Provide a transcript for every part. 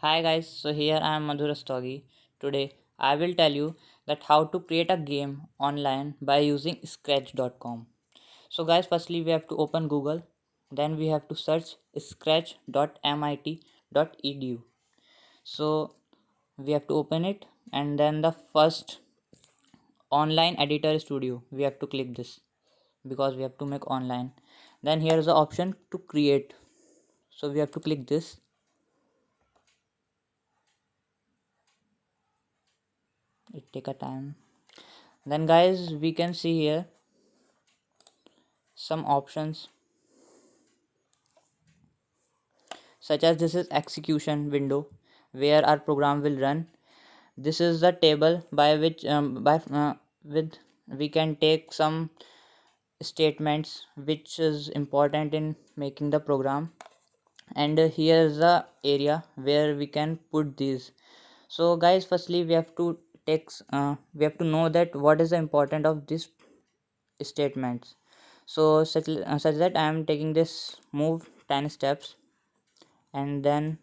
Hi guys, so here I am Madhur Rastogi. Today I will tell you that how to create a game online by using scratch.com. So guys, firstly we have to open Google, then we have to search scratch.mit.edu. So we have to open it, and then the first online editor studio we have to click this because we have to make online. Then here is the option to create. So we have to click this. It take a time. Then guys, we can see here some options such as this is execution window where our program will run. This is the table by which by with we can take some statements which is important in making the program, and here is the area where we can put these. So guys, firstly we have to we have to know that what is the important of this statements. So such that I am taking this move 10 steps, and then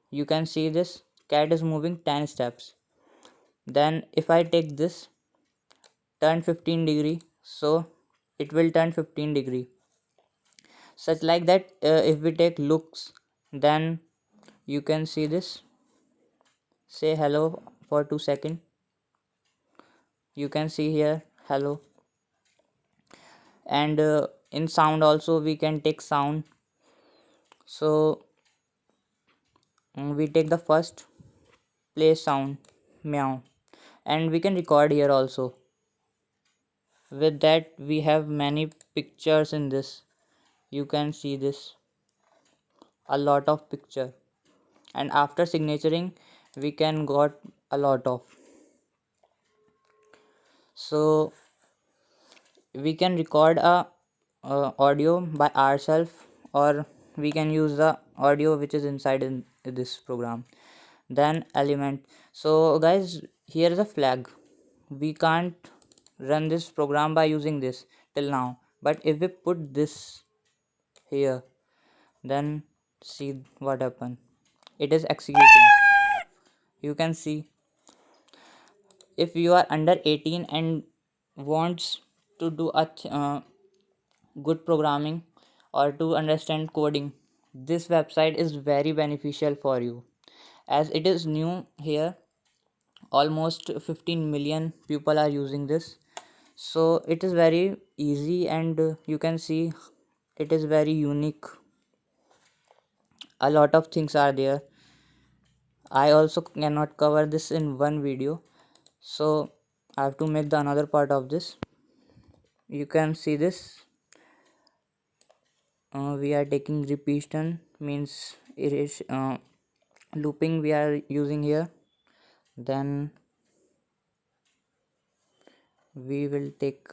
you can see this cat is moving 10 steps. Then if I take this turn 15 degree, so it will turn 15 degree, such like that. If we take looks, then you can see this say hello for 2 seconds. You can see here hello. And in sound also we can take sound. So we take the first play sound meow, and we can record here also. With that we have many pictures in this. You can see this a lot of picture, and after signaturing we can got a lot of. So we can record audio by ourselves, or we can use the audio which is inside in this program. Then element. So guys, here is a flag. We can't run this program by using this till now, but if we put this here, then see what happen. It is executing. You can see if you are under 18 and wants to do a good programming or to understand coding, this website is very beneficial for you as it is new here. Almost 15 million people are using this, so it is very easy, and you can see it is very unique. A lot of things are there. I also cannot cover this in one video, so I have to make the another part of this. You can see this. We are taking repetition means it is looping we are using here. Then we will take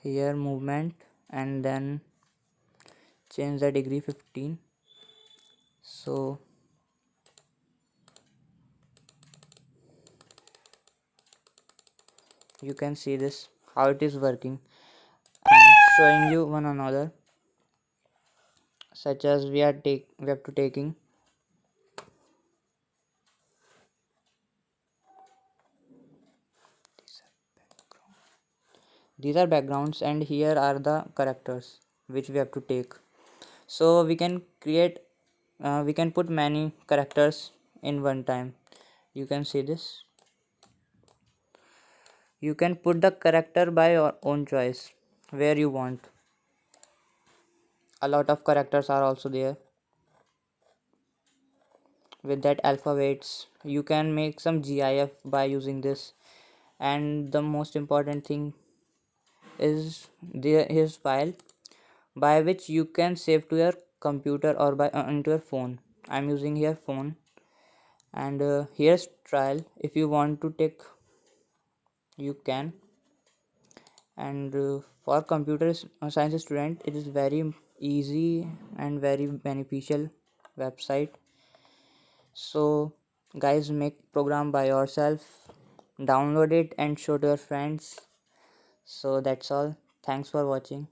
here movement, and then change the degree 15. So you can see this how it is working. I'm showing you one another, such as we have to taking these are backgrounds, and here are the characters which we have to take. So we can create we can put many characters in one time. You can see this. You can put the character by your own choice where you want. A lot of characters are also there. With that alphabets, you can make some GIF by using this. And the most important thing is there is file by which you can save to your computer or by into your phone. I'm using here phone, and here's trial. If you want to take, you can. And for computer science student, it is very easy and very beneficial website. So guys, make program by yourself, download it and show to your friends. So that's all. Thanks for watching.